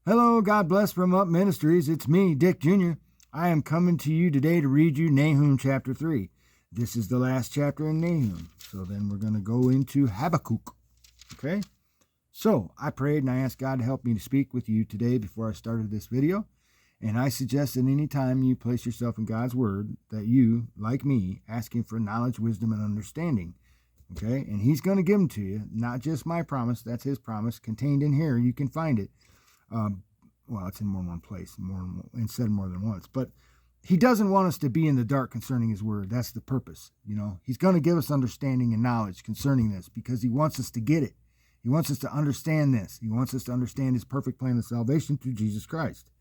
Hello, God bless from Up Ministries. It's me, Dick Jr. I am coming to you today to read you Nahum chapter 3. This is the last chapter in Nahum. So then we're going to go into Habakkuk. Okay? So I prayed and I asked God to help me to speak with you today before I started this video. And I suggest that any time you place yourself in God's Word, that you, like me, ask Him for knowledge, wisdom, and understanding. Okay? And He's going to give them to you. Not just my promise. That's His promise. Contained in here. You can find it. Well, it's in more than one place, and said more than once. But He doesn't want us to be in the dark concerning His Word. That's the purpose. He's going to give us understanding and knowledge concerning this because He wants us to get it. He wants us to understand this. He wants us to understand His perfect plan of salvation through Jesus Christ.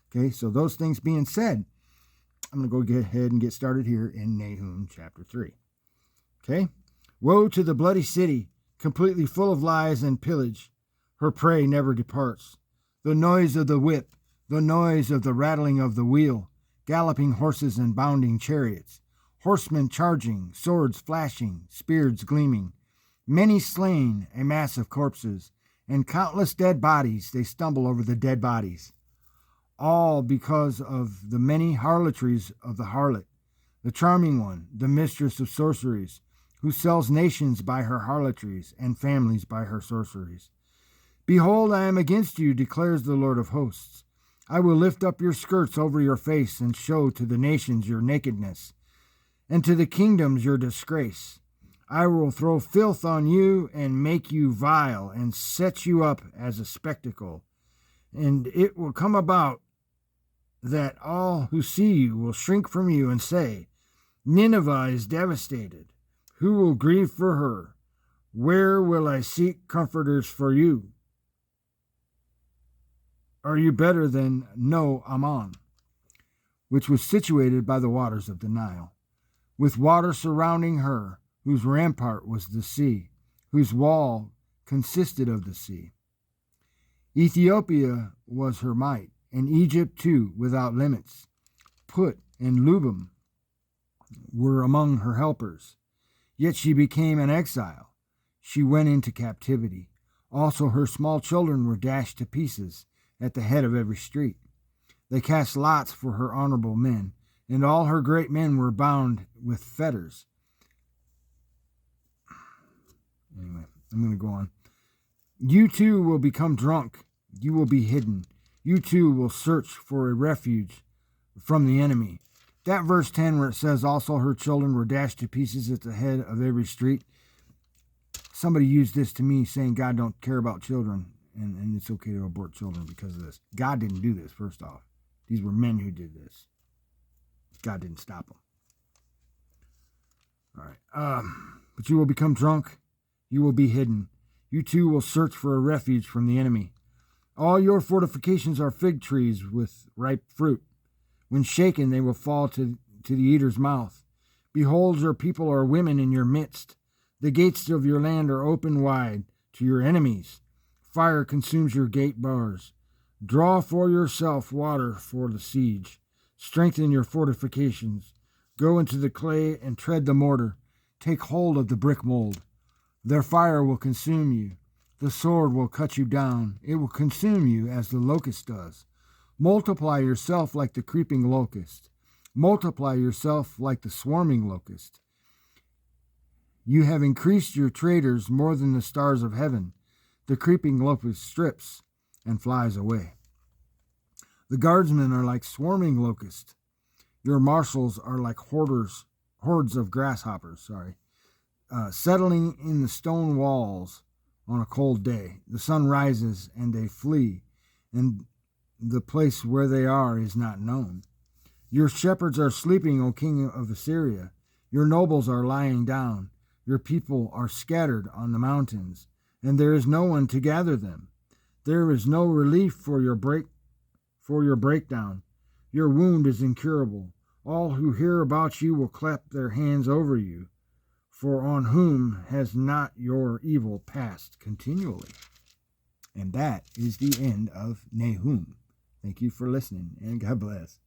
Okay, so those things being said, I'm going to go ahead and get started here in Nahum chapter 3. Okay, woe to the bloody city, completely full of lies and pillage. Her prey never departs. The noise of the whip, the noise of the rattling of the wheel, galloping horses and bounding chariots, horsemen charging, swords flashing, spears gleaming, many slain, a mass of corpses, and countless dead bodies. They stumble over the dead bodies. All because of the many harlotries of the harlot, the charming one, the mistress of sorceries, who sells nations by her harlotries and families by her sorceries. Behold, I am against you, declares the Lord of hosts. I will lift up your skirts over your face and show to the nations your nakedness, and to the kingdoms your disgrace. I will throw filth on you and make you vile and set you up as a spectacle. And it will come about that all who see you will shrink from you and say, Nineveh is devastated. Who will grieve for her? Where will I seek comforters for you? Are you better than Ammon, which was situated by the waters of the Nile, with water surrounding her, whose rampart was the sea, whose wall consisted of the sea? Ethiopia was her might, and Egypt too, without limits. Put and Lubim were among her helpers. Yet she became an exile. She went into captivity. Also her small children were dashed to pieces at the head of every street. They cast lots for her honorable men, and all her great men were bound with fetters. Anyway, I'm going to go on. You too will become drunk. You will be hidden. You too will search for a refuge from the enemy. That verse 10 where it says, also her children were dashed to pieces at the head of every street. Somebody used this to me saying God don't care about children. And it's okay to abort children because of this. God didn't do this, first off. These were men who did this. God didn't stop them. All right. But you will become drunk. You will be hidden. You too will search for a refuge from the enemy. All your fortifications are fig trees with ripe fruit. When shaken, they will fall to the eater's mouth. Behold, your people are women in your midst. The gates of your land are open wide to your enemies. Fire consumes your gate bars. Draw for yourself water for the siege. Strengthen your fortifications. Go into the clay and tread the mortar. Take hold of the brick mold. Their fire will consume you. The sword will cut you down. It will consume you as the locust does. Multiply yourself like the creeping locust. Multiply yourself like the swarming locust. You have increased your traders more than the stars of heaven. The creeping locust strips and flies away. The guardsmen are like swarming locusts. Your marshals are like hordes of grasshoppers, settling in the stone walls on a cold day. The sun rises and they flee, and the place where they are is not known. Your shepherds are sleeping, O king of Assyria. Your nobles are lying down. Your people are scattered on the mountains, and there is no one to gather them. There is no relief for your breakdown. Your wound is incurable. All who hear about you will clap their hands over you, for on whom has not your evil passed continually? And that is the end of Nahum. Thank you for listening, and God bless.